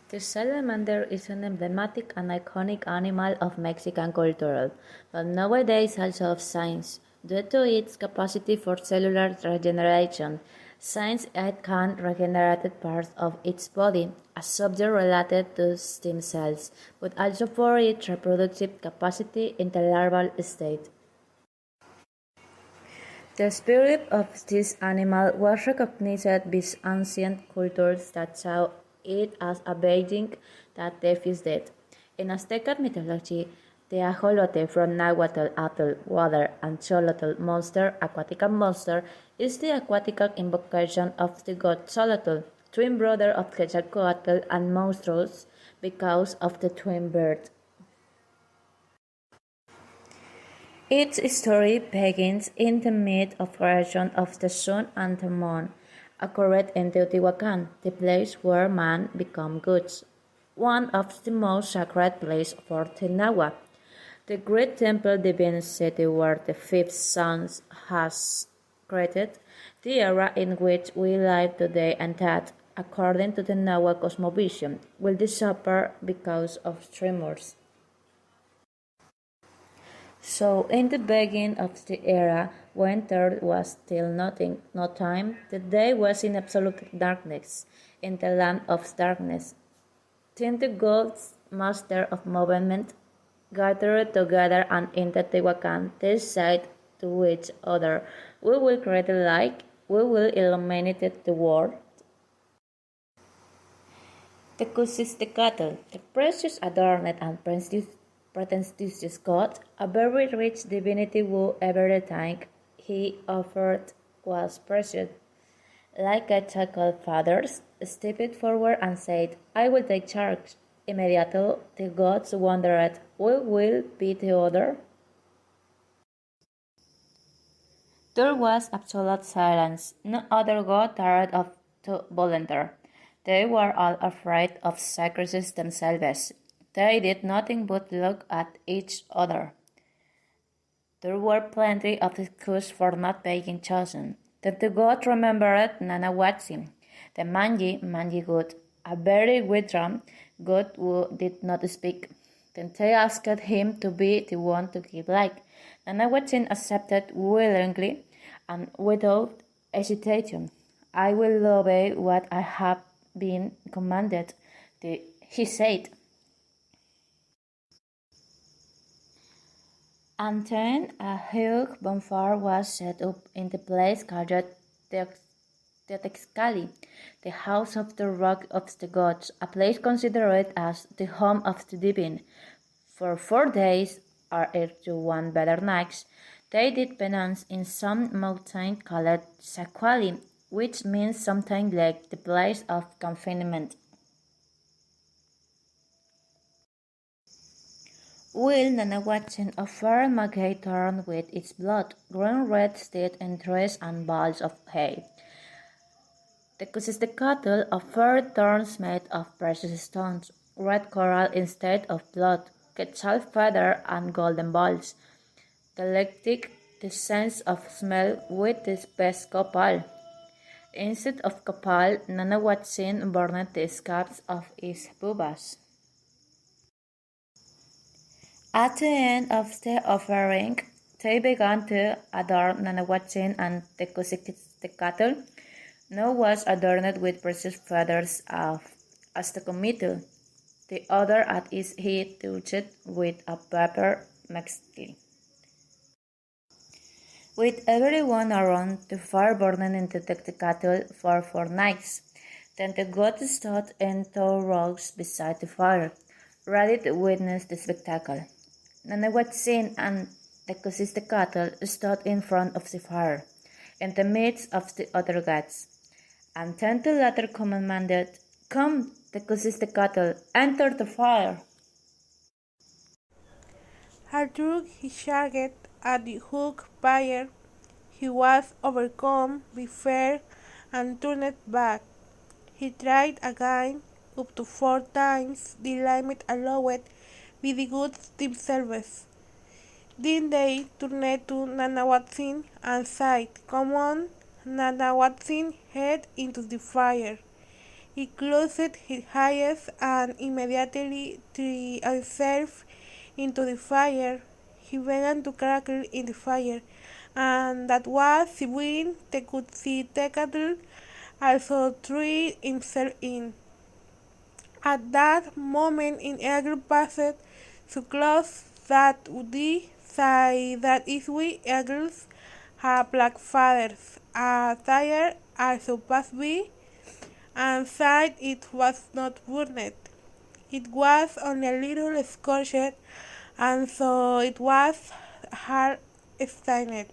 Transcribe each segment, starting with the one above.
The salamander is an emblematic and iconic animal of Mexican culture, but nowadays also of science. Due to its capacity for cellular regeneration, science it can regenerate parts of its body, a subject related to stem cells, but also for its reproductive capacity in the larval state. The spirit of this animal was recognized by ancient cultures that saw it as a being that defies death. In Aztec mythology, the ajolote from Nahuatl atl, water, and xolotl monster, aquatic monster, is the aquatic invocation of the god Xolotl, twin brother of Quetzalcoatl and monstrous because of the twin birth. Its story begins in the myth of creation of the sun and the moon, occurred in Teotihuacan, the place where man became gods, one of the most sacred places for the Nahua. The great temple divine city where the fifth sun has created, the era in which we live today and that, according to the Nahua cosmovision, will disappear because of tremors. So, in the beginning of the era, when there was still nothing, no time, the day was in absolute darkness, in the land of darkness. Then the gods, master of movement, gathered together and in the Tehuacan, they said to each other, "We will create a light, we will illuminate the world." The Cusistecatl, the precious adorned and pretentious god, a very rich divinity who everything he offered was precious. Like a child fathers, stepped forward and said, "I will take charge." Immediately the gods wondered, "Who will be the other?" There was absolute silence. No other god dared to volunteer. They were all afraid of sacrifices themselves. They did nothing but look at each other. There were plenty of excuses for not being chosen. Then the god remembered Nanahuatzin, the mangy god, a very withdrawn god who did not speak. Then they asked him to be the one to give light. Nanahuatzin accepted willingly and without hesitation. "I will obey what I have been commanded," he said. And then a huge bonfire was set up in the place called Teotexcali, the house of the rock of the gods, a place considered as the home of the divine. For 4 days, or if you want better nights, they did penance in some mountain called Saquali, which means something like the place of confinement. Will Nanahuatzin offer maguey torn with its blood, grown red steed and trees and balls of hay. The Cusistecatl offered thorns made of precious stones, red coral instead of blood, quetzal feather and golden balls. Delectic the sense of smell with the best copal. Instead of copal, Nanahuatzin burned the scabs of his bubas. At the end of the offering, they began to adorn Nanahuatzin and the Cusistecatl. Now was adorned with precious feathers of Aztecomitl, the other at his head touched with a pepper mezcli. With everyone around, the fire burned in the Tectecatl for 4 nights. Then the gods stood in 2 rows beside the fire, ready to witness the spectacle. Nanahuatzin and the Cusistecatl stood in front of the fire, in the midst of the other gods. And then the latter commanded, "Come, the Cusistecatl, enter the fire." Although he charged at the hook fire, he was overcome by fear and turned back. He tried again, up to 4 times the limit allowed by the gods themselves. Then they turned to Nanahuatzin and said, "Come on, Nanahuatzin, head into the fire." He closed his eyes and immediately threw himself into the fire. He began to crackle in the fire, and that was when Tecutl also threw himself in. At that moment, an eagle passed so close that they say that Iswi eagles have black feathers. A tiger also passed by and said it was not burned. It was only a little scorched, and so it was hard stained.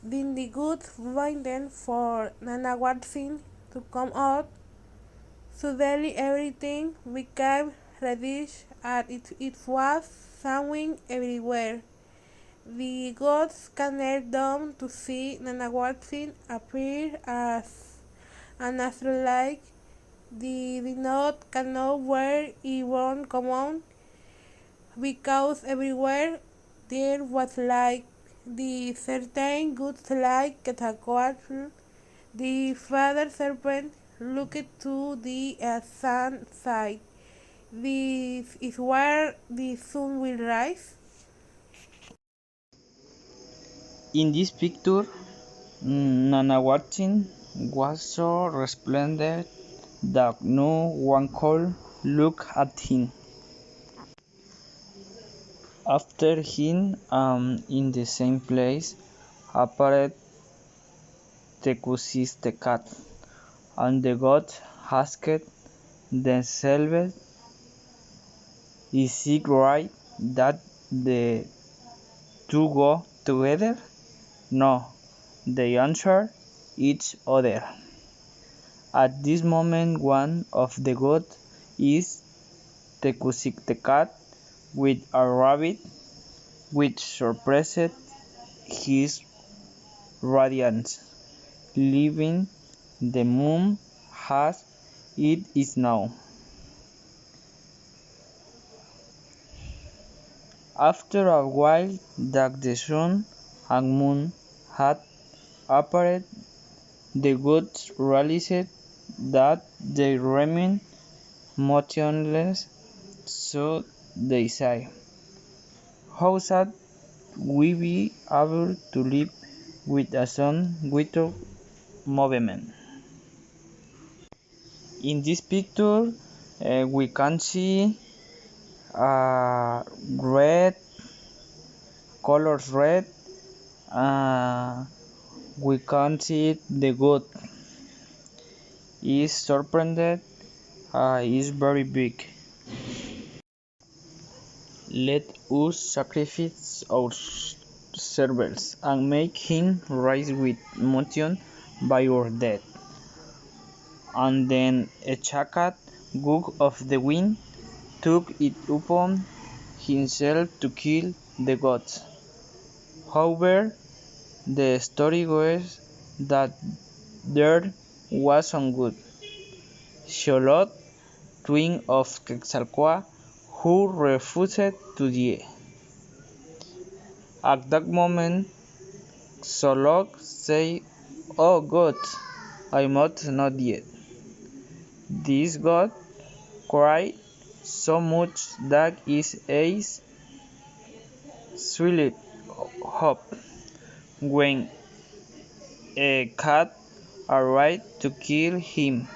Then the goods waited for Nanawatsin to come out. Suddenly everything became reddish and it was snowing everywhere. The gods came down to see Nanawatsin appear as an astro-like. They did not know where he won't come on because everywhere there was like the certain goods like Quetzalcoatl. The father serpent looked to the sun side. This is where the sun will rise. In this picture, Nanahuatzin was so resplendent that no one could look at him. After him, in the same place, appeared Tecutl, and the gods asked themselves, is it right that the two go together? No, they answered each other. At this moment one of the gods is Tecutl with a rabbit which suppressed his radiance, leaving the moon as it is now. After a while that the sun and moon had appeared, the gods realized that they remained motionless, so they sighed, how sad we be able to live with a sun without movement. In this picture, we can see red, colors red. We can see the god is surrounded, is very big. Let us sacrifice our servants and make him rise with motion by our death. And then a jackal, god of the wind, took it upon himself to kill the gods. However, the story goes that there was one god, Xolotl, twin of Quetzalcoatl, who refused to die. At that moment, Xolotl said, "Oh God, I must not die." This god cried so much that his eyes swelled up. When a cat arrived to kill him,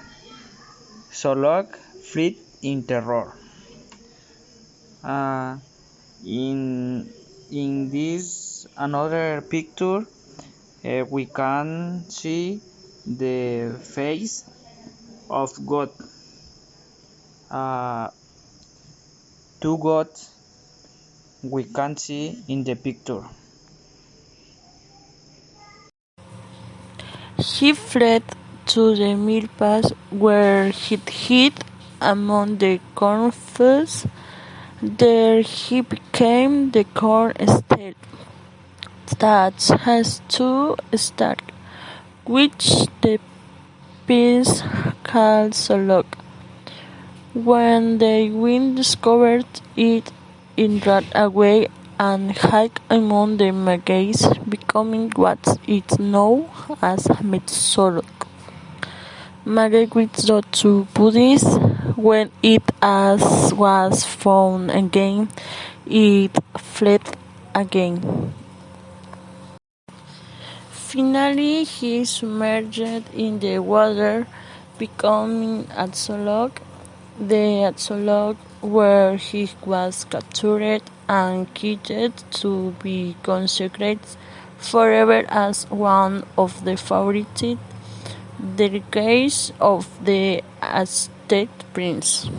Xolotl fled in terror. Uh, in this another picture, we can see the face of God. Two gods we can see in the picture. He fled to the milpas where he hid among the cornfields. There he became the cornstalk that has two stalks, which the peasants call solog. When the wind discovered it, it ran away and hid among the maize, becoming what is known as Metsolog. maged with the two bodies. When it was found again, it fled again. Finally, he submerged in the water, becoming ajolote. The ajolote where he was captured and killed to be consecrated forever as one of the favorite delicacies of the Aztec prince.